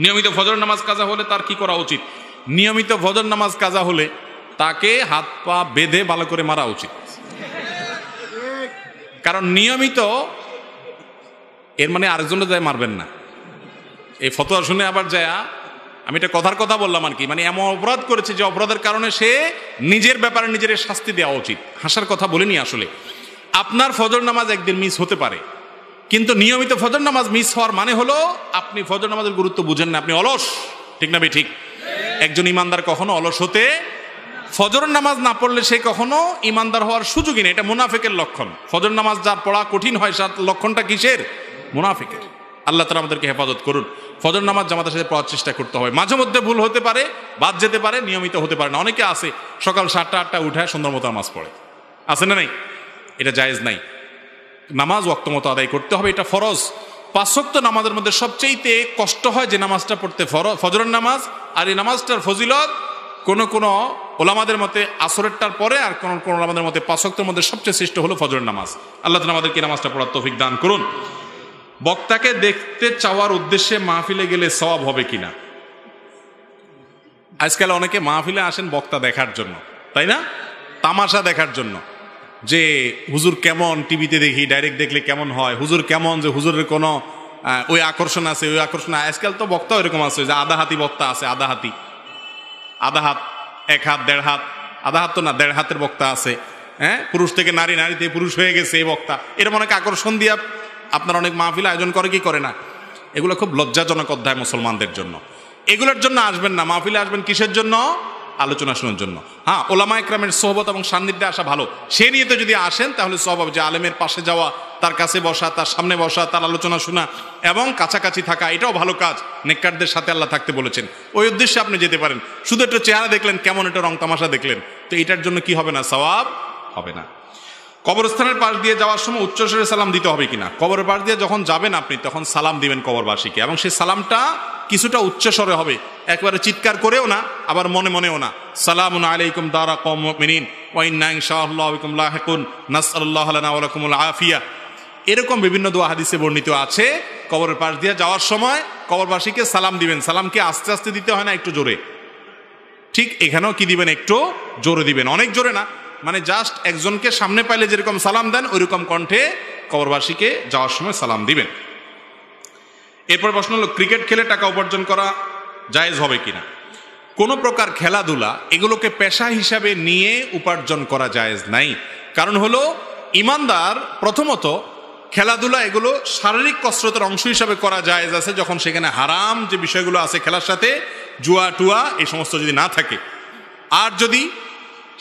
নিয়মিত ফজর নামাজ কাজা হলে তার কি করা উচিত? নিয়মিত ফজর নামাজ কাজা হলে তাকে হাত পা বেঁধে ভালো করে মারা উচিত। কারণ নিয়মিত এর মানে আরেকজনের যায় মারবেন না। এই ফতোয়া শুনে আবার যায়, আমি এটা কথার কথা বললাম আর কি, মানে এমন অপরাধ করেছে যে অপরাধের কারণে সে নিজের ব্যাপারে নিজের শাস্তি দেওয়া উচিত। হাসার কথা বলিনি আসলে। আপনার ফজর নামাজ একদিন মিস হতে পারে, কিন্তু নিয়মিত ফজর নামাজ মিস হওয়ার মানে হলো আপনি ফজর নামাজের গুরুত্ব বুঝেন না, আপনি অলস। ঠিক না ভাই? ঠিক। একজন ইমানদার কখনো অলস হতে, ফজর নামাজ না পড়লে সে কখনো ইমানদার হওয়ার সুযোগই নেই। এটা মুনাফিকের লক্ষণ। ফজর নামাজ যার পড়া কঠিন হয় তার লক্ষণটা কিসের? মুনাফিকের। আল্লাহ তাআলা আমাদেরকে হেফাজত করুন। ফজর নামাজ জামাতের সাথে পড়ার চেষ্টা করতে হবে। মাঝে মধ্যে ভুল হতে পারে, বাদ যেতে পারে, নিয়মিত হতে পারে না। অনেকে আছে সকাল 7টা 8টা উঠে সুন্দর মতো নামাজ পড়ে, আছে না? নাই, এটা জায়েজ নাই। নামাজ ওয়াক্ত মতো আদায় করতে হবে, এটা ফরজ। 5 ওয়াক্ত নামাজের মধ্যে সবচেয়ে কষ্ট হয় যে নামাজটা পড়তে, ফজরের নামাজ। আর এই নামাজটার ফজিলত কোন ওলামাদের মতে আসরেরটার পরে, আর কোন ওলামাদের মতে 5 ওয়াক্তের মধ্যে সবচেয়ে শ্রেষ্ঠ হলো ফজরের নামাজ। আল্লাহ তাআলা আমাদেরকে নামাজটা পড়ার তৌফিক দান করুন। বক্তাকে দেখতে চাওয়ার উদ্দেশ্যে মাহফিলে গেলে সওয়াব হবে কিনা? আজকাল অনেকে মাহফিলে আসেন বক্তা দেখার জন্য, তাই না? তামাশা দেখার জন্য, যে হুজুর কেমন, টিভিতে দেখি, ডাইরেক্ট দেখলে কেমন হয়, হুজুর কেমন, যে হুজুরের কোনো ওই আকর্ষণ আছে, ওই আকর্ষণ। আজকাল তো বক্তা এরকম আছে যে আধা হাতি বক্তা আছে, আধা হাত, 1 হাত 1.5 হাত, আধা হাত তো না, 1.5 হাতের বক্তা আছে। হ্যাঁ, পুরুষ থেকে নারী, নারী থেকে পুরুষ হয়ে গেছে এই বক্তা। এরকম অনেক আকর্ষণ দিয়া আপনার অনেক মাহফিল আয়োজন করে, কি করে না? এগুলো খুব লজ্জাজনক অধ্যায় মুসলমানদের জন্য। এগুলোর জন্য আসবেন না। মাহফিলে আসবেন কিসের জন্য? আলোচনা শোনার জন্য। হ্যাঁ, ওলামা ইকরামের সোহবত এবং সান্নিধ্যে আসা ভালো। সে নিয়ে তো যদি আসেন তাহলে সওয়াব হবে, যে আলেমের পাশে যাওয়া, তার কাছে বসা, তার সামনে বসা, তার আলোচনা শোনা এবং কাছাকাছি থাকা, এটাও ভালো কাজ। নেককারদের সাথে আল্লাহ থাকতে বলেছেন, ওই উদ্দেশ্যে আপনি যেতে পারেন। শুধু একটু চেহারা দেখলেন কেমন, একটা রং তামাশা দেখলেন, তো এটার জন্য কি হবে না? সওয়াব হবে না। কবরস্থানের পাশ দিয়ে যাওয়ার সময় উচ্চস্বরে সালাম দিতে হবে কিনা? কবরের পাশ দিয়ে যখন যাবেন আপনি, তখন সালাম দিবেন কবরবাসীকে, এবং সেই সালামটা কিছুটা উচ্চস্বরে হবে, একবারে চিৎকার করেও না, আবার মনে মনেও না। সালামুন আলাইকুম দারা কওমুল মুমিনিন ওয়া ইন্না ইনশাআল্লাহু বিকুম লাহিকুন নাসআলুল্লাহ লানা ওয়া লাকুমুল আফিয়া। এরকম বিভিন্ন দোয়া হাদিসে বর্ণিত আছে। কবরের পাশ দিয়ে যাওয়ার সময় কবরবাসীকে সালাম দিবেন। সালামকে আস্তে আস্তে দিতে হয় না, একটু জোরে। ঠিক এখানেও কি দিবেন? একটু জোরে দিবেন, অনেক জোরে না। মানে জাস্ট একজনকে সামনে পাইলে যেরকম সালাম দেন, ওইরকম কণ্ঠে কবরবাসীকে যাওয়ার সময় সালাম দিবেন। এরপর প্রশ্ন হলো, ক্রিকেট খেলে টাকা উপার্জন করা জায়েজ হবে কিনা? কোনো প্রকার খেলাধুলা এগুলোকে পেশা হিসাবে নিয়ে উপার্জন করা জায়েজ নাই। কারণ হলো, ইমানদার প্রথমত খেলাধুলা এগুলো শারীরিক কসরতের অংশ হিসাবে করা জায়েজ আছে, যখন সেখানে হারাম যে বিষয়গুলো আছে খেলার সাথে, জুয়া টুয়া এই সমস্ত যদি না থাকে। আর যদি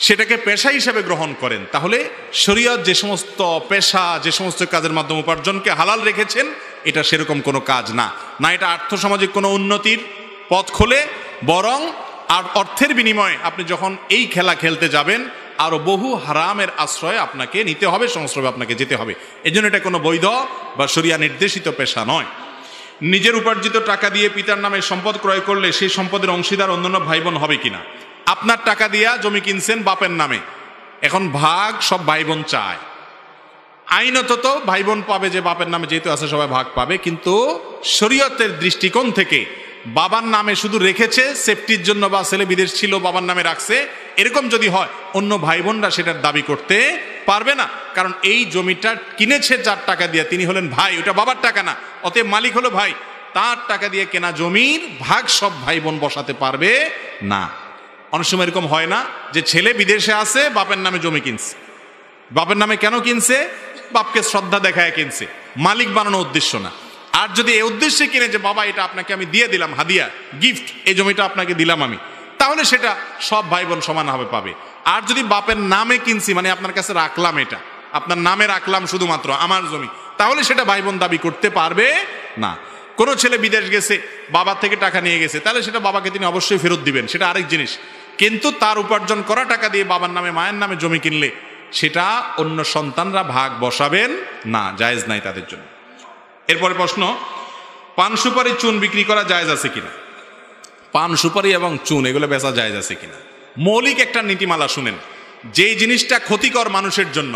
সেটাকে পেশা হিসাবে গ্রহণ করেন, তাহলে শরীয়ত যে সমস্ত পেশা, যে সমস্ত কাজের মাধ্যমে উপার্জনকে হালাল রেখেছেন, এটা সেরকম কোনো কাজ না। না এটা আর্থসামাজিক কোনো উন্নতির পথ খোলে, বরং আর অর্থের বিনিময়ে আপনি যখন এই খেলা খেলতে যাবেন, আরো বহু হারামের আশ্রয় আপনাকে নিতে হবে, সংস্রবে আপনাকে যেতে হবে। এজন্য এটা কোনো বৈধ বা শরিয়া নির্দেশিত পেশা নয়। নিজের উপার্জিত টাকা দিয়ে পিতার নামে সম্পদ ক্রয় করলে সেই সম্পদের অংশীদার অন্যান্য ভাই বোন হবে কিনা? আপনার টাকা দিয়া জমি কিনছেন বাপের নামে, এখন ভাগ সব ভাই বোন চায়। আইনত তো ভাই বোন পাবে, যে বাপের নামে যেহেতু আছে সবাই ভাগ পাবে, কিন্তু শরীয়তের দৃষ্টিকোণ থেকে বাবার নামে শুধু রেখেছে সেফটির জন্য, বা ছেলে বিদেশ ছিল বাবার নামে রাখছে, এরকম যদি হয় অন্য ভাই বোনরা সেটার দাবি করতে পারবে না। কারণ এই জমিটা কিনেছে যার টাকা দিয়ে, তিনি হলেন ভাই, ওটা বাবার টাকা না, অতএব মালিক হলো ভাই। তার টাকা দিয়ে কেনা জমির ভাগ সব ভাই বোন বসাতে পারবে না। অনেক সময় এরকম হয় না, যে ছেলে বিদেশে আছে, বাপের নামে জমি কিনছে। বাপের নামে কেন কিনছে? বাপকে শ্রদ্ধা দেখায় কিনছে, মালিক বানানোর উদ্দেশ্য না। আর যদি এই উদ্দেশ্যে কিনে, যে বাবা এটা আপনাকে আমি দিয়ে দিলাম হাদিয়া, গিফট, এই জমিটা আপনাকে দিলাম আমি, তাহলে সেটা সব ভাই বোন সমানভাবে পাবে। আর যদি বাপের নামে কিনছি, মানে আপনার কাছে রাখলাম, এটা আপনার নামে রাখলাম শুধুমাত্র আমার জমি, তাহলে সেটা ভাই বোন দাবি করতে পারবে না। কোনো ছেলে বিদেশ গেছে, বাবার থেকে টাকা নিয়ে গেছে, তাহলে সেটা বাবাকে তিনি অবশ্যই ফেরত দিবেন, সেটা আরেক জিনিস। কিন্তু তার উপার্জন করা টাকা দিয়ে বাবার নামে মায়ের নামে জমি কিনলে সেটা অন্য সন্তানরা ভাগ বসাবেন না, জায়েজ নাই তাদের জন্য। এরপরে প্রশ্ন, পান সুপারি চুন বিক্রি করা জায়েজ আছে কিনা? পান সুপারি এবং চুন এগুলো বেচা জায়েজ আছে কিনা? মৌলিক একটা নীতিমালা শুনেন, যে জিনিসটা ক্ষতিকর মানুষের জন্য,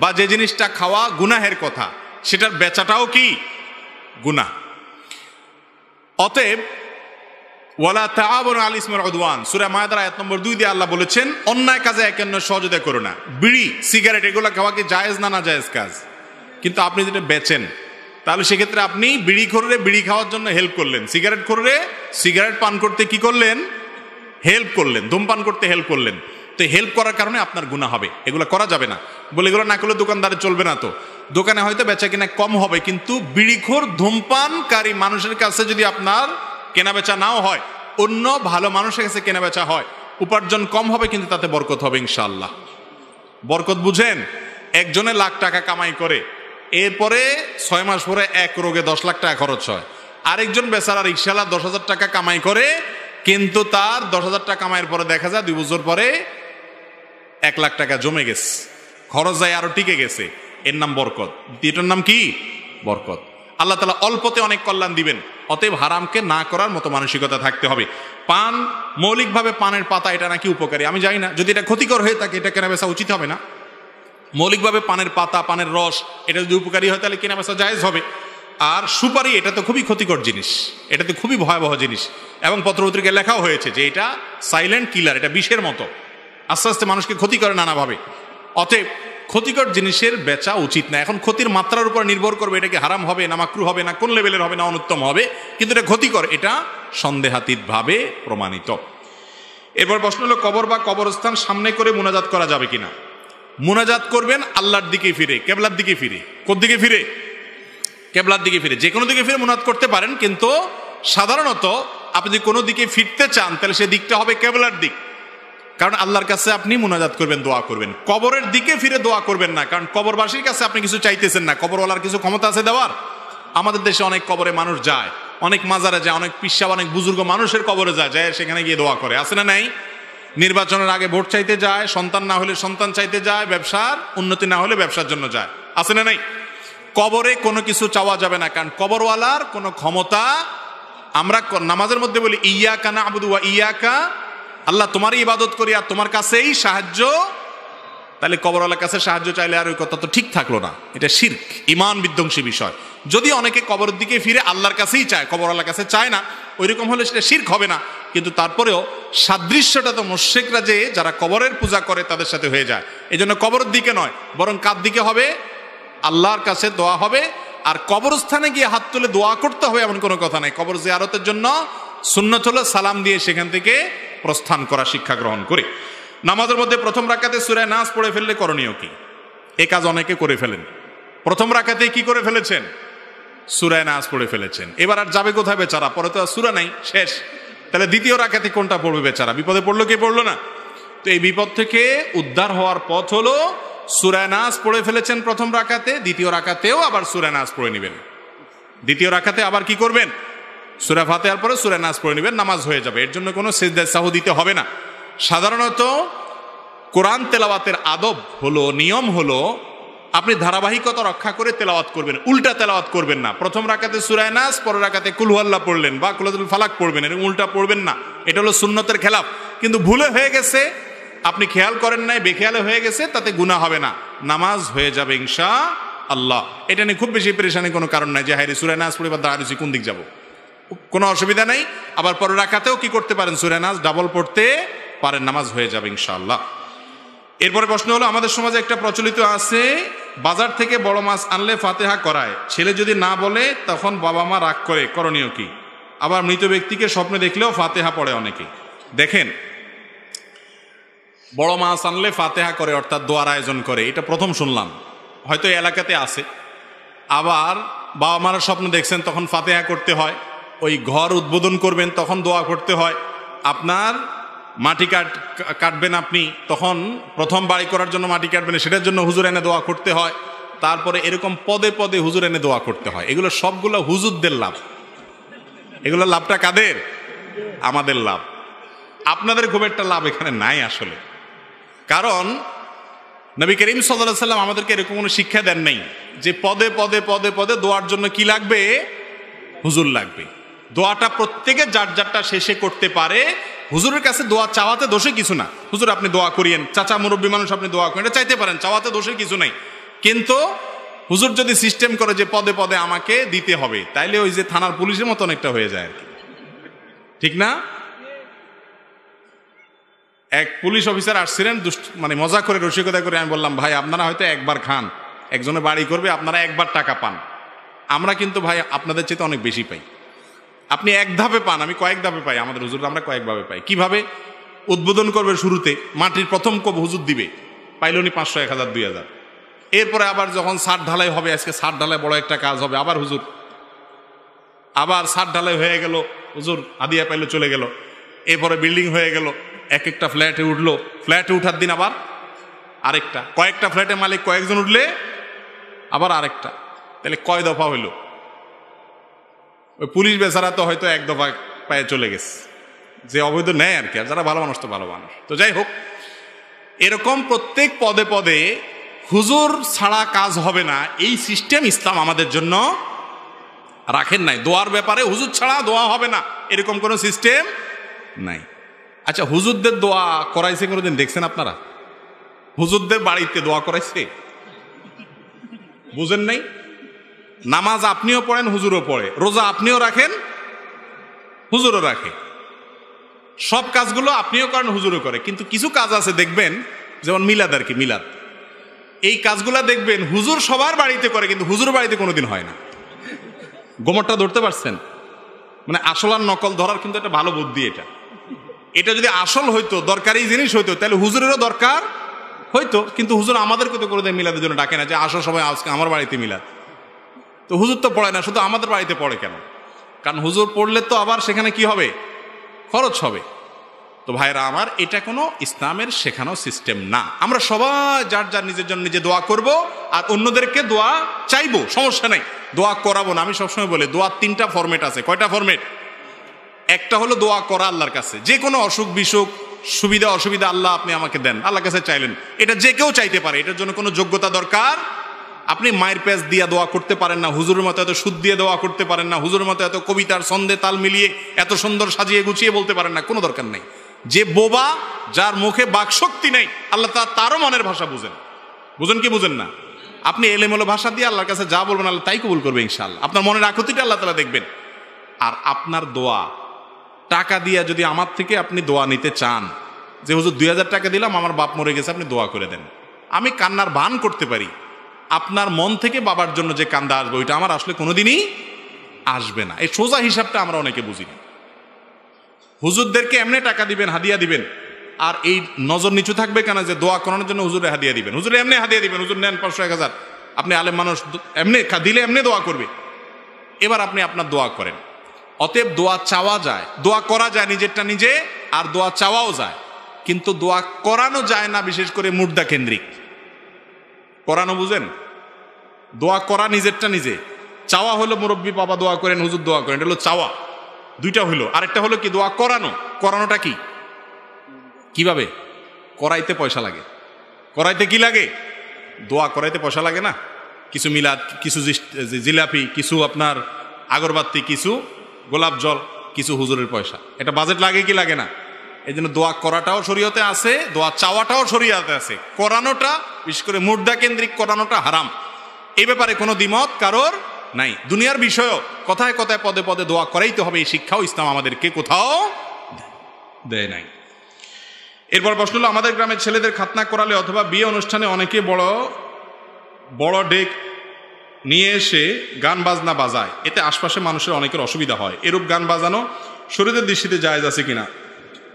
বা যে জিনিসটা খাওয়া গুনাহের কথা, সেটার বেচাটাও কি গুনাহ। অতএব ওয়ালা তাআবুনু আলাল ইসমি ওয়াল উদওয়ান, সূরা মায়েদার আয়াত নম্বর 2 দিয়ে আল্লাহ বলেছেন অন্যায় কাজে একে অন্যের সহযোগিতা করো না। বিড়ি সিগারেট এগুলো খাওয়া কি জায়েজ না না জায়েজ কাজ? কিন্তু আপনি যেটা বেচেন, তাহলে সেক্ষেত্রে আপনি বিড়ি খোররে বিড়ি খাওয়ার জন্য হেল্প করলেন, সিগারেট খোররে সিগারেট পান করতে কি করলেন? হেল্প করলেন, ধূমপান করতে হেল্প করলেন। তো হেল্প করার কারণে আপনার গুনাহ হবে, এগুলো করা যাবে না। বলে এগুলো না করলে দোকানদারে চলবে না। তো দোকানে হয়তো বেচা কিনা কম হবে, কিন্তু বিড়িখোর ধূমপানকারী মানুষের কাছে যদি আপনার কেনা বেচা নাও হয়, অন্য ভালো মানুষের কাছে কেনা বেচা হয়, উপার্জন কম হবে কিন্তু তাতে বরকত হবে ইনশাআল্লাহ। বরকত বুঝেন? একজনে লাখ টাকা কামাই করে, এরপরে 6 মাস পরে এক রোগে 10 লাখ টাকা খরচ হয়। আরেকজন বেচারা রিক্সাওয়ালা 10,000 টাকা কামাই করে, কিন্তু তার 10,000 টাকা কামাইয়ের পরে দেখা যায় 2 বছর পরে 1 লাখ টাকা জমে গেছে, খরচ যায় আরো টিকে গেছে। এর নাম বরকত। দ্বিতীয়টার নাম কি? বরকত। আল্লাহ তাআলা অল্পতে অনেক কল্যাণ দিবেন। অতএব হারামকে না করার মতো মানসিকতা থাকতে হবে। পান, মৌলিকভাবে পানের পাতা এটা নাকি উপকারী, আমি জানি না। যদি এটা ক্ষতিকর হয়ে থাকে এটা কেনা বেচা উচিত হবে না। মৌলিকভাবে পানের পাতা, পানের রস এটা যদি উপকারী হয় তাহলে কেনা বেচা জায়েজ হবে। আর সুপারি এটা তো খুবই ক্ষতিকর জিনিস, এটা তো খুবই ভয়াবহ জিনিস, এবং পত্রপত্রিকায় লেখাও হয়েছে যে এটা সাইলেন্ট কিলার, এটা বিষের মতো, আস্তে আস্তে মানুষকে ক্ষতি করে নানাভাবে। অতএব ক্ষতিকর জিনিসের বেচা উচিত না। এখন ক্ষতির মাত্রার উপর নির্ভর করবে এটা কি হারাম হবে না মাকরুহ হবে না কোন লেভেলের হবে না অনুত্তম হবে, কিন্তু এটা ক্ষতিকর, এটা সন্দেহাতীতভাবে প্রমাণিত। এরপর প্রশ্ন হলো কবর বা কবরস্থান সামনে করে মুনাজাত করা যাবে কিনা? মুনাজাত করবেন আল্লাহর দিকে ফিরে, কেবলার দিকে ফিরে। কোন দিকে ফিরে? কেবলার দিকে ফিরে। যে কোনো দিকে ফিরে মুনাজাত করতে পারেন, কিন্তু সাধারণত আপনি যদি কোনো দিকে ফিরতে চান তাহলে সেই দিকটা হবে কেবলার দিক, কারণ আল্লাহর কাছে আপনি মুনাজাত করবেন, দোয়া করবেন। কবরের দিকে ফিরে দোয়া করবেন না, কারণ কবরবাসীর কাছে আপনি কিছু চাইতেছেন না। কবরওয়ালার কিছু ক্ষমতা আছে দেওয়ার? আমাদের দেশে অনেক কবরে মানুষ যায়, অনেক মাজারে যায়, অনেক পিসা, অনেক বুজুর্গ মানুষের কবরে যায়, সেখানে গিয়ে দোয়া করে, আছে না নাই? নির্বাচনের আগে ভোট চাইতে যায়, সন্তান না হলে সন্তান চাইতে যায়, ব্যবসার উন্নতি না হলে ব্যবসার জন্য যায়, আছে না নাই? কবরে কোনো কিছু চাওয়া যাবে না, কারণ কবরওয়ালার কোনো ক্ষমতা। আমরা নামাজের মধ্যে বলি ইয়াকা না'বুদু ওয়া ইয়াকা, আল্লাহ তোমারই ইবাদত করি আর তোমার কাছেই সাহায্য। তাহলে কবরওয়ালার কাছে সাহায্য চাইলে আর ওই কথা তো ঠিক থাকলো না, এটা শিরক, ঈমান বিধ্বংসী বিষয়। যদি অনেকে কবরের দিকে ফিরে আল্লাহর কাছেই চায়, কবরওয়ালার কাছে চায় না, ওইরকম হলে সেটা শিরক হবে না। কিন্তু তারপরেও সাদৃশ্যটা তো মুশরিকরা যে যারা কবরের পূজা করে তাদের সাথে হয়ে যায়। এই জন্য কবরের দিকে নয়, বরং কার দিকে হবে? আল্লাহর কাছে দোয়া হবে। আর কবরস্থানে গিয়ে হাত তুলে দোয়া করতে হবে এমন কোনো কথা নাই। কবর জিয়ারতের জন্য সুন্নত হলো সালাম দিয়ে সেখান থেকে প্রস্থান করা, শিক্ষা গ্রহণ করে। নামাজের মধ্যে প্রথম রাকাতে সূরা নাস পড়ে ফেললে করণীয় কি? এ কাজ অনেকে করে ফেলেন। প্রথম রাকাতে কি করে ফেলেছেন? সূরা নাস পড়ে ফেলেছেন। এবার আর যাবে কোথায় বেচারা? পরে তো আর সূরা নাই, শেষ। তাহলে দ্বিতীয় রাকাতে কোনটা পড়বে বেচারা? বিপদে পড়লো কে পড়লো না? তো এই বিপদ থেকে উদ্ধার হওয়ার পথ হলো সূরা নাস পড়ে ফেলেছেন প্রথম রাকাতে, দ্বিতীয় রাকাতেও আবার সূরা নাস পড়ে নেবেন। দ্বিতীয় রাকাতে আবার কি করবেন? সূরা ফাতিহার পরে সূরা নাস পড়ে নেবেন, নামাজ হয়ে যাবে। এর জন্য কোনো সিজদা সাহু দিতে হবে না। সাধারণত কোরআন তেলাওয়াতের আদব হলো, নিয়ম হলো, আপনি ধারাবাহিকতা রক্ষা করে তেলাওয়াত করবেন, উল্টা তেলাওয়াত করবেন না। প্রথম রাকাতে সূরা নাস, পরের রাকাতে কুল হুয়াল্লাহ পড়লেন বা কুল ফালাক পড়বেন, এরকম উল্টা পড়বেন না। এটা হলো সুন্নতের খেলাফ। কিন্তু ভুলে হয়ে গেছে, আপনি খেয়াল করেন নাই, বেখেয়ালে হয়ে গেছে, তাতে গুনাহ হবে না, নামাজ হয়ে যাবে ইনশাআল্লাহ। এটা নিয়ে খুব বেশি পেরেশানির কোনো কারণ নাই যে হায়রে সূরা নাস পড়ে বা দাঁড়িয়েছি কোন দিক যাব, কোনো অসুবিধা নেই। আবার পরের রাকাতেও কি করতে পারেন? সূরা নাস ডাবল পড়তে পারেন, নামাজ হয়ে যাবে ইনশাআল্লাহ। এরপরে প্রশ্ন হলো, আমাদের সমাজে একটা প্রচলিত আছে, বাজার থেকে বড় মাছ আনলে ফাতিহা করায়, ছেলে যদি না বলে তখন বাবা মা রাগ করে, করণীয় কি? আবার মৃত ব্যক্তিকে স্বপ্নে দেখলেও ফাতিহা পড়ে অনেকে। দেখেন, বড় মাছ আনলে ফাতিহা করে, অর্থাৎ দোয়ার আয়োজন করে, এটা প্রথম শুনলাম, হয়তো এই এলাকাতে আছে। আবার বাবা মারা স্বপ্ন দেখছেন তখন ফাতিহা করতে হয়, ওই ঘর উদ্বোধন করবেন তখন দোয়া করতে হয়, আপনার মাটি কাটবেন আপনি তখন প্রথম বাড়ি করার জন্য মাটি কাটবেন, সেটার জন্য হুজুর এনে দোয়া করতে হয়, তারপরে এরকম পদে পদে হুজুর এনে দোয়া করতে হয়। এগুলো সবগুলো হুজুরদের লাভ। এগুলো লাভটা কাদের? আমাদের লাভ। আপনাদের খুব একটা লাভ এখানে নাই আসলে। কারণ নবী করিম সাল্লাল্লাহু আলাইহি ওয়াসাল্লাম আমাদেরকে এরকম কোনো শিক্ষা দেন নাই যে পদে পদে পদে পদে দোয়ার জন্য কি লাগবে? হুজুর লাগবে। দোয়াটা প্রত্যেকে যার যারটা শেষে করতে পারে। হুজুরের কাছে দোয়া চাওয়াতে দোষে কিছু না। হুজুর আপনি দোয়া করিয়েন, চাচা মুরব্বী মানুষ আপনি দোয়া করেন, এটা চাইতে পারেন, চাওয়াতে দোষের কিছু নাই। কিন্তু হুজুর যদি সিস্টেম করে যে পদে পদে আমাকে দিতে হবে, তাইলে ওই যে থানার পুলিশের মতো অনেকটা হয়ে যায় আর কি। ঠিক না? এক পুলিশ অফিসার আসছিলেন, মানে মজা করে রসিকতা করে আমি বললাম, ভাই আপনারা হয়তো একবার খান, একজনে বাড়ি করবে, আপনারা একবার টাকা পান, আমরা কিন্তু ভাই আপনাদের চেয়ে অনেক বেশি পাই। আপনি এক ধাপে পান, আমি কয়েক ধাপে পাই, আমাদের হুজুর আমরা কয়েকভাবে পাই। কিভাবে? উদ্বোধন করবে শুরুতে, মাটির প্রথম কব হুজুর দিবে, পাইলনি 500, 1000, 2000। এরপরে আবার যখন ছাদ ঢালাই হবে, আজকে ছাদ ঢালাই বড় একটা কাজ হবে, আবার হুজুর, আবার ছাদ ঢালাই হয়ে গেল, হুজুর হাদিয়া পাইলো, চলে গেল। এরপরে বিল্ডিং হয়ে গেল, এক একটা ফ্ল্যাটে উঠলো, ফ্ল্যাটে উঠার দিন আবার আরেকটা, কয়েকটা ফ্ল্যাটে মালিক কয়েকজন উঠলে আবার আরেকটা, তাহলে কয় দফা হইল? ওই পুলিশ বেচারা তো হয়তো এক দফা পায়ে চলে গেছে, যে অবৈধ নেয় আর কি, আর যারা ভালো মানুষ তো ভালো মানুষ। তো যাই হোক, এরকম প্রত্যেক পদে পদে হুজুর ছাড়া কাজ হবে না, এই সিস্টেম ইসলাম আমাদের জন্য রাখেন নাই। দোয়ার ব্যাপারে হুজুর ছাড়া দোয়া হবে না, এরকম কোনো সিস্টেম নাই। আচ্ছা, হুজুরদের দোয়া করাইছে কোনোদিন দেখছেন আপনারা? হুজুরদের বাড়িতে দোয়া করাইছে? বুঝেন নাই? নামাজ আপনিও পড়েন, হুজুরও পড়ে, রোজা আপনিও রাখেন, হুজুরও রাখে, সব কাজগুলো আপনিও করেন, হুজুরও করে। কিন্তু কিছু কাজ আছে দেখবেন, যেমন মিলাদ আর কি, মিলাদ, এই কাজগুলা দেখবেন হুজুর সবার বাড়িতে করে, কিন্তু হুজুর বাড়িতে কোনোদিন হয় না। গোমরটা ধরতে পারছেন? মানে আসল আর নকল ধরার কিন্তু একটা ভালো বুদ্ধি এটা। এটা যদি আসল হইতো, দরকারি জিনিস হইতো, তাহলে হুজুরেরও দরকার হইতো। কিন্তু হুজুর আমাদেরকে তো করে দেয় মিলাদের জন্য, ডাকে না যে আসল সবাই আজকে আমার বাড়িতে মিলাদ। তো হুজুর তো পড়ে না, শুধু আমাদের বাড়িতে পড়ে কেন? কারণ হুজুর পড়লে তো আবার সেখানে কি হবে? খরচ হবে। তো ভাইরা আমার, এটা কোনো ইসলামের শেখানো সিস্টেম না। আমরা সবাই যার যার নিজের জন্য নিজে দোয়া করব, আর অন্যদেরকে দোয়া চাইবো, সমস্যা নাই, দোয়া করাবো না। আমি সবসময় বলি, দোয়ার 3টা ফরম্যাট আছে। কয়টা ফরম্যাট? একটা হলো দোয়া করা আল্লাহর কাছে, যে কোনো অসুখ বিসুখ, সুবিধা অসুবিধা আল্লাহ আপনি আমাকে দেন, আল্লাহর কাছে চাইলেন, এটা যে কেউ চাইতে পারে, এটার জন্য কোনো যোগ্যতা দরকার। আপনি মায়ের পেঁচ দিয়ে দোয়া করতে পারেন না, হুজুরের মতো এত সুদ দিয়ে দোয়া করতে পারেন না, হুজুরের মতো এত কবিতার ছন্দে তাল মিলিয়ে এত সুন্দর সাজিয়ে গুছিয়ে বলতে পারেন না, কোনো দরকার নেই। যে বোবা, যার মুখে বাকশক্তি নেই, আল্লাহ তারও মনের ভাষা বুঝেন। বুঝেন কি বুঝেন না? আপনি এলেমেলো ভাষা দিয়ে আল্লাহর কাছে যা বলবেন, আল্লাহ তাই কবুল করবে ইনশাআল্লাহ। আপনার মনের আকুতিটা আল্লাহ তাআলা দেখবেন। আর আপনার দোয়া টাকা দিয়ে যদি আমার থেকে আপনি দোয়া নিতে চান, যে হুজুর 2000 টাকা দিলাম, আমার বাপ মরে গেছে, আপনি দোয়া করে দেন, আমি কান্নার ভান করতে পারি, আপনার মন থেকে বাবার জন্য যে কান্দা আসবে, ওইটা আমার আসলে কোনোদিনই আসবে না। এই সোজা হিসাবটা আমরা অনেকে বুঝি না। হুজুরদেরকে এমনি টাকা দিবেন, হাদিয়া দিবেন, আর এই নজর নিচু থাকবে কেন যে দোয়া করানোর জন্য হুজুরে হাদিয়া দিবেন, হুজুরে এমনি হাদিয়া দিবেন, হুজুর নেন 500, 1000, আপনি আলেম মানুষ, এমনি দিলে এমনি দোয়া করবে। এবার আপনি আপনার দোয়া করেন। অতএব দোয়া চাওয়া যায়, দোয়া করা যায় নিজেরটা নিজে, আর দোয়া চাওয়াও যায়, কিন্তু দোয়া করানো যায় না, বিশেষ করে মুর্দা কেন্দ্রিক। করানো বুঝেন? দোয়া করা নিজেরটা নিজে, চাওয়া হলো মুরব্বী বাবা দোয়া করেন, হুজুর দোয়া করেন, এটা হলো চাওয়া, দুইটা হইলো। আরেকটা হলো কি দোয়া করানো। করানোটা কি? কিভাবে? করাইতে পয়সা লাগে। করাইতে কি লাগে? দোয়া করাইতে পয়সা লাগে না? কিছু মিলাদ, কিছু জিলাপি, কিছু আপনার আগরবাতি, কিছু গোলাপ জল, কিছু হুজুরের পয়সা, এটা বাজেট লাগে কি লাগে না? এই জন্য দোয়া করাটাও শরীয়তে আছে, দোয়া চাওয়াটাও শরীয়তে আছে। করানোটা, বিশেষ করে মুর্দা কেন্দ্রিক করানোটা হারাম। এই ব্যাপারে কোনো দ্বিমত কারোর নাই। দুনিয়ার বিষয়ও কথায় কথায় পদে পদে দোয়া করাইতে হবে, এই শিক্ষাও ইসলাম আমাদেরকে কোথাও দেয় নাই। এরপর প্রশ্ন হলো, আমাদের গ্রামের ছেলেদের খাতনা করালে অথবা বিয়ে অনুষ্ঠানে অনেকে বড় বড় ডেক নিয়ে এসে গান বাজনা বাজায়, এতে আশপাশে মানুষের অনেকের অসুবিধা হয়। এরূপ গান বাজানো শরীরের দৃষ্টিতে জায়েজ আছে কিনা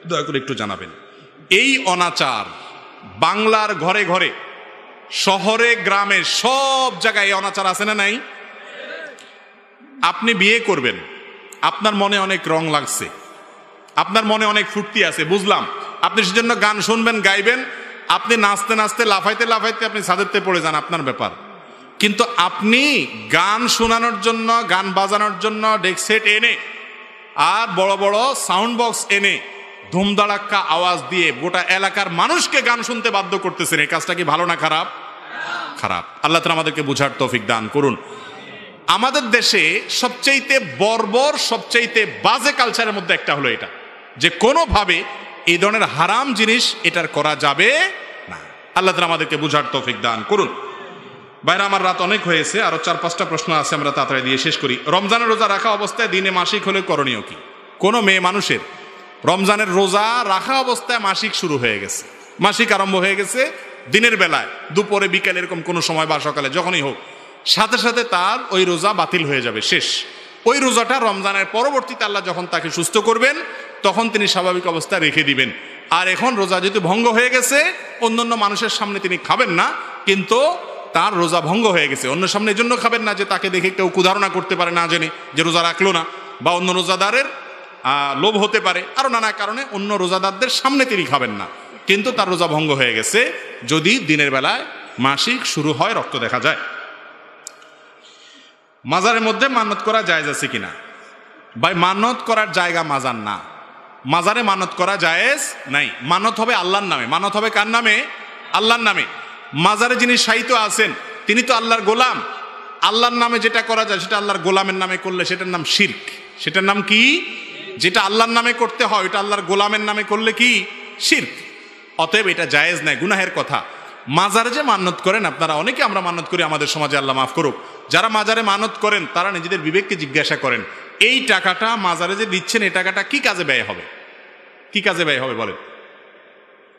দয়া করে একটু জানাবেন। এই অনাচার বাংলার ঘরে ঘরে, শহরে গ্রামে, সব জায়গায় এই অনাচার আছে না নাই? আপনি বিয়ে করবেন, আপনার মনে অনেক রং লাগছে, আপনার মনে অনেক ফুর্তি আছে, বুঝলাম, আপনি সেজন্য গান শুনবেন, গাইবেন, আপনি নাচতে নাচতে লাফাইতে লাফাইতে আপনি ছাদেরতে পড়ে যান, আপনার ব্যাপার। কিন্তু আপনি গান শোনানোর জন্য, গান বাজানোর জন্য ডেক সেট এনে আর বড় বড় সাউন্ড বক্স এনে ধুমধাড়াক্কা আওয়াজ দিয়ে গোটা এলাকার মানুষকে গান শুনতে বাধ্য করতেছেন, এই কাজটা কি ভালো না খারাপ? খারাপ। আল্লাহ তাআলা আমাদেরকে বুঝার তৌফিক দান করুন। আমাদের দেশে সবচাইতে বর্বর, সবচাইতে বাজে কালচারের মধ্যে একটা হলো এটা, যে কোনোভাবে এই ধরনের হারাম জিনিস এটার করা যাবে না। আল্লাহ তাআলা আমাদেরকে বুঝার তৌফিক দান করুন। বাইরে আমার রাত অনেক হয়েছে, আরো 4-5টা প্রশ্ন আছে, আমরা তাড়াতাড়ি দিয়ে শেষ করি। রমজানের রোজা রাখা অবস্থায় দিনে মাসিক হলে করণীয় কি? কোনো মেয়ে মানুষের রমজানের রোজা রাখা অবস্থায় মাসিক শুরু হয়ে গেছে, মাসিক আরম্ভ হয়ে গেছে দিনের বেলায়, দুপুরে বিকেলে এরকম কোনো সময় বা সকালে যখনই হোক, সাথে সাথে তার ওই রোজা বাতিল হয়ে যাবে, শেষ। ওই রোজাটা রমজানের পরবর্তীতে আল্লাহ যখন তাকে সুস্থ করবেন তখন তিনি স্বাভাবিক অবস্থায় রেখে দিবেন। আর এখন রোজা যেহেতু ভঙ্গ হয়ে গেছে, অন্যান্য মানুষের সামনে তিনি খাবেন না, কিন্তু তার রোজা ভঙ্গ হয়ে গেছে। অন্য সামনে এই জন্য খাবেন না যে তাকে দেখে কেউ কুধারণা করতে পারে না জেনে যে রোজা রাখলো না, বা অন্য রোজাদারের লোভ হতে পারে, আরো নানা কারণে অন্য রোজাদারদের সামনে তিনি খাবেন না, কিন্তু তার রোজা ভঙ্গ হয়ে গেছে যদি দিনের বেলায় মাসিক শুরু হয়, রক্ত দেখা যায়। মাজারের মধ্যে মানত করা জায়েজ আছে কিনা? ভাই, মানত করার জায়গা মাজার না, মাজারে মানত করা জায়েজ নাই। মানত হবে আল্লাহর নামে। মানত হবে কার নামে? আল্লাহর নামে। মাজারে যিনি শায়িত আছেন তিনি তো আল্লাহর গোলাম। আল্লাহর নামে যেটা করা যায় সেটা আল্লাহর গোলামের নামে করলে সেটার নাম শিরক। সেটার নাম কি? যেটা আল্লাহর নামে করতে হয় ওটা আল্লাহর গোলামের নামে করলে কি? শিরক। অতএব এটা জায়েজ নাই, গুনাহের কথা। মাজারে যে মানত করেন আপনারা, অনেকে আমরা মানত করি আমাদের সমাজে, আল্লাহ মাফ করুক, যারা মাজারে মানত করেন তারা নিজেদের বিবেককে জিজ্ঞাসা করেন, এই টাকাটা মাজারে যে দিচ্ছেন এই টাকাটা কি কাজে ব্যয় হবে? কি কাজে ব্যয় হবে বলেন?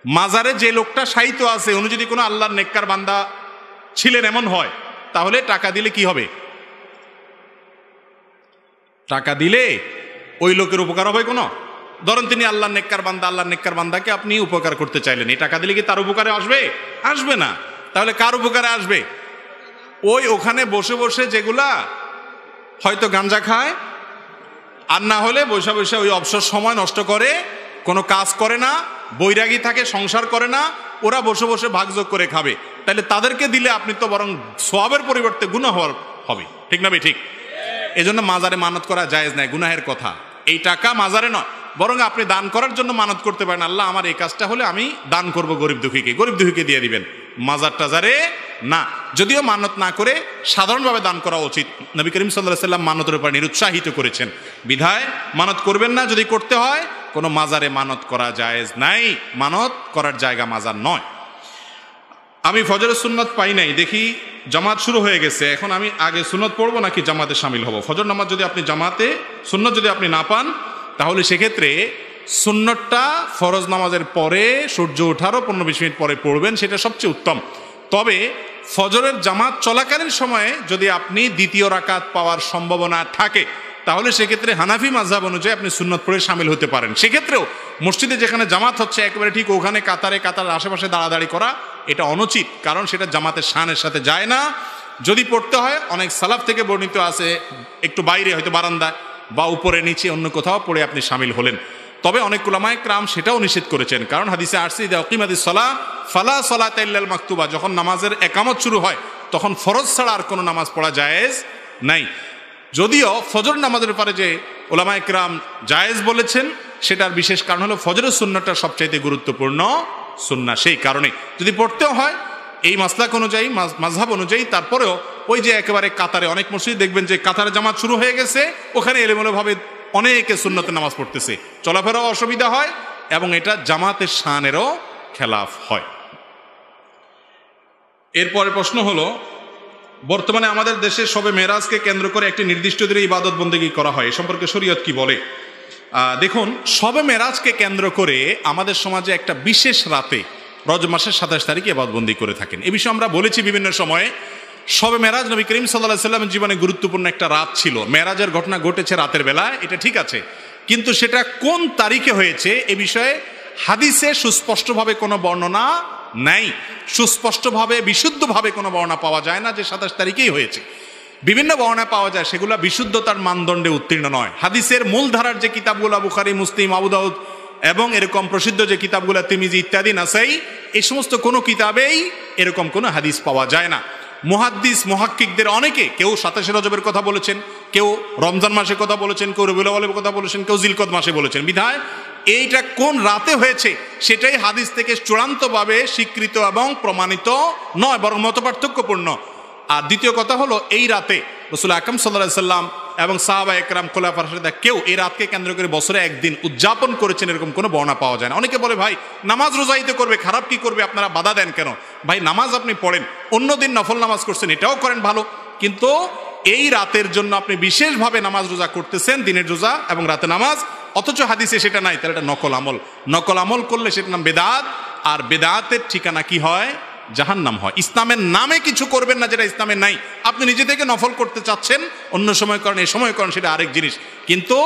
মাজারে যে লোকটা শায়িত আছে উনি যদি কোনো আল্লাহর নেককার বান্দা ছিলেন এমন হয়, তাহলে টাকা দিলে কি হবে? টাকা দিলে ওই লোকের উপকার হবে কোনো? ধরেন তিনি আল্লাহর নেককার বান্দা, আল্লাহর নেককার বান্দাকে আপনি উপকার করতে চাইলেন, এই টাকা দিলে কি তার উপকারে আসবে? আসবে না। তাহলে কার উপকারে আসবে? ওই ওখানে বসে বসে যেগুলা হয়তো গাঞ্জা খায়, আর না হলে বসে বসে ওই অবসর সময় নষ্ট করে, কোনো কাজ করে না, বৈরাগী থাকে, সংসার করে না, ওরা বসে বসে ভাগযোগ করে খাবে, তাহলে তাদেরকে দিলে আপনি তো বরং সওয়াবের পরিবর্তে গুনাহ হবে। ঠিক না ভাই? ঠিক। এজন্য মাজারে মানত করা জায়েজ নাই, গুনাহের কথা। এই টাকা মাজারে নয়, বরং আপনি দান করার জন্য মানত করতে পারেন, আল্লাহ আমার এই কাজটা হলে আমি দান করব গরিব দুঃখীকে, গরিব দুঃখীকে দিয়ে দিবেন, মাজার টাজারে না। যদিও মানত না করে সাধারণভাবে দান করা উচিত। নবী করিম সাল্লাল্লাহু আলাইহি ওয়াসাল্লাম মানতের উপর নিরুৎসাহিত করেছেন, বিধায় মানত করবেন না। যদি করতে হয় কোনো মাজারে মানত করা জায়েজ নাই, মানত করার জায়গা মাজার নয়। আমি ফজরের সুন্নত পাই নাই, দেখি জামাত শুরু হয়ে গেছে, এখন আমি আগে সুন্নত পড়বো নাকি জামাতে শামিল হব? ফজর নামাজ যদি আপনি জামাতে, সুন্নত যদি আপনি না পান, তাহলে সেক্ষেত্রে সুন্নতটা ফরজ নামাজের পরে সূর্য ওঠারও 15-20 মিনিট পরে পড়বেন, সেটা সবচেয়ে উত্তম। তবে ফজরের জামাত চলাকালীন সময়ে যদি আপনি দ্বিতীয় রাকাত পাওয়ার সম্ভাবনা থাকে, তাহলে সেক্ষেত্রে হানাফি মাযহাব অনুযায়ী আপনি সুন্নত পড়ে শামিল হতে পারেন। সেক্ষেত্রেও মসজিদে যেখানে জামাত হচ্ছে একেবারে ঠিক ওখানে কাতারের আশেপাশে দাঁড়াদাঁড়ি করা এটা অনুচিত, কারণ সেটা জামাতের শানের সাথে যায় না। যদি পড়তে হয়, অনেক সালাফ থেকে বর্ণিত আছে, একটু বাইরে হয়তো বারান্দায় বা উপরে নিচে অন্য কোথাও পড়ে আপনি শামিল হলেন। তবে অনেক উলামায়ে কেরাম সেটাও নিষেধ করেছেন, কারণ হাদিসে আসছে ইযা উকিমাতিস সালাহ ফালা সালাতা ইল্লাল মাকতুবা, যখন নামাজের একামত শুরু হয় তখন ফরজ ছাড়া আর কোনো নামাজ পড়া জায়েজ নাই। যদিও ফজর নামাজের ব্যাপারে যে উলামায়ে কেরাম জায়েজ বলেছেন, সেটার বিশেষ কারণ হলো ফজরের সুন্নাহটা সবচাইতে গুরুত্বপূর্ণ সুন্নাহ। সেই কারণে যদি পড়তেও হয় এই মাসলাক অনুযায়ী, মাযহাব অনুযায়ী, তারপরেও ওই যে একেবারে কাতারে, অনেক মসজিদ দেখবেন যে কাতারে জামাত শুরু হয়ে গেছে, ওখানে এলোমেলোভাবে অনেকে সুন্নতে নামাজ পড়তেছে, চলাফেরাও অসুবিধা হয় এবং এটা জামাতের শানেরও খেলাফ হয়। এরপরে প্রশ্ন হলো, বর্তমানে আমাদের দেশে শবে মেরাজকে কেন্দ্র করে একটি নির্দিষ্ট দিনে ইবাদত বন্দেগী করা হয়, এ সম্পর্কে শরীয়ত কি বলে? দেখুন, শবে মেরাজকে কেন্দ্র করে আমাদের সমাজে একটা বিশেষ রাতে রজব মাসের 27 তারিখে ইবাদতবন্দি করে থাকেন। এ বিষয়ে আমরা বলেছি বিভিন্ন সময়ে। শবে মেরাজ নবী করিম সাল্লাল্লাহু আলাইহি ওয়াসাল্লামের জীবনে গুরুত্বপূর্ণ একটা রাত ছিল। মেরাজের ঘটনা ঘটেছে রাতের বেলায়, এটা ঠিক আছে, কিন্তু সেটা কোন তারিখে হয়েছে এ বিষয়ে হাদিসে সুস্পষ্টভাবে কোনো বর্ণনা নাই। সুস্পষ্টভাবে বিশুদ্ধভাবে কোনো বর্ণনা পাওয়া যায় না যে 27 তারিখেই হয়েছে। বিভিন্ন বর্ণনা পাওয়া যায়, সেগুলো বিশুদ্ধতার মানদণ্ডে উত্তীর্ণ নয়। হাদিসের মূল ধারার যে কিতাবগুলো, বুখারী, মুসলিম, আবু দাউদ এবং এরকম প্রসিদ্ধ যে কিতাবগুলো তিরমিজি ইত্যাদি, নাসাই, এই সমস্ত কোনো কিতাবেই এরকম কোনো হাদিস পাওয়া যায় না। মুহাদ্দিস মুহাক্কিকদের অনেকে, কেউ 27 রজবের কথা বলেছেন, কেউ রমজান মাসের কথা বলেছেন, কেউ রবিউল আউয়ালের কথা বলেছেন, কেউ জিলকদ মাসে বলেছেন। বিধায় এইটা কোন রাতে হয়েছে সেটাই হাদিস থেকে চূড়ান্তভাবে স্বীকৃত এবং প্রমাণিত নয়, বরং মতপার্থক্যপূর্ণ। আর দ্বিতীয় কথা হলো, এই রাতে রাসূল আকরাম সাল্লাল্লাহু আলাইহি সাল্লাম এবং সাহাবায়ে কেরাম, খোলাফায়ে রাশিদিন কেউ এই রাতকে কেন্দ্র করে বছরে একদিন উদযাপন করেছেন এরকম কোনো বর্ণনা পাওয়া যায় না। অনেকে বলে, ভাই নামাজ রোজাইতে করবে, খারাপ কি করবে, আপনারা বাধা দেন কেন? ভাই নামাজ আপনি পড়েন, অন্যদিন নফল নামাজ করছেন, এটাও করেন ভালো, কিন্তু এই রাতের জন্য আপনি বিশেষভাবে নামাজ রোজা করতেছেন, দিনের রোজা এবং রাতে নামাজ, অথচ হাদিসে সেটা নাই, তাহলে এটা নকল আমল। নকল আমল করলে সেটার নাম বেদাত, আর বেদাতের ঠিকানা কি হয়? জাহান্নাম হয়। ইসলামের নামে কিছু করবেন না যেটা ইসলামের নাই। আপনি নিজে থেকে নফল করতে চাচ্ছেন, অন্য সময় করেন, এই সময় করেন, সেটা আরেক জিনিস। কিন্তু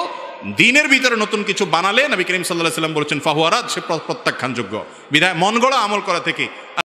দিনের ভিতরে নতুন কিছু বানালে নবী করিম সাল্লাল্লাহু আলাইহি ওয়াসাল্লাম বলেছেন ফাহুয়া রাদ, সে প্রত্যাখ্যানযোগ্য। বিধায় মন গড়া আমল করা থেকে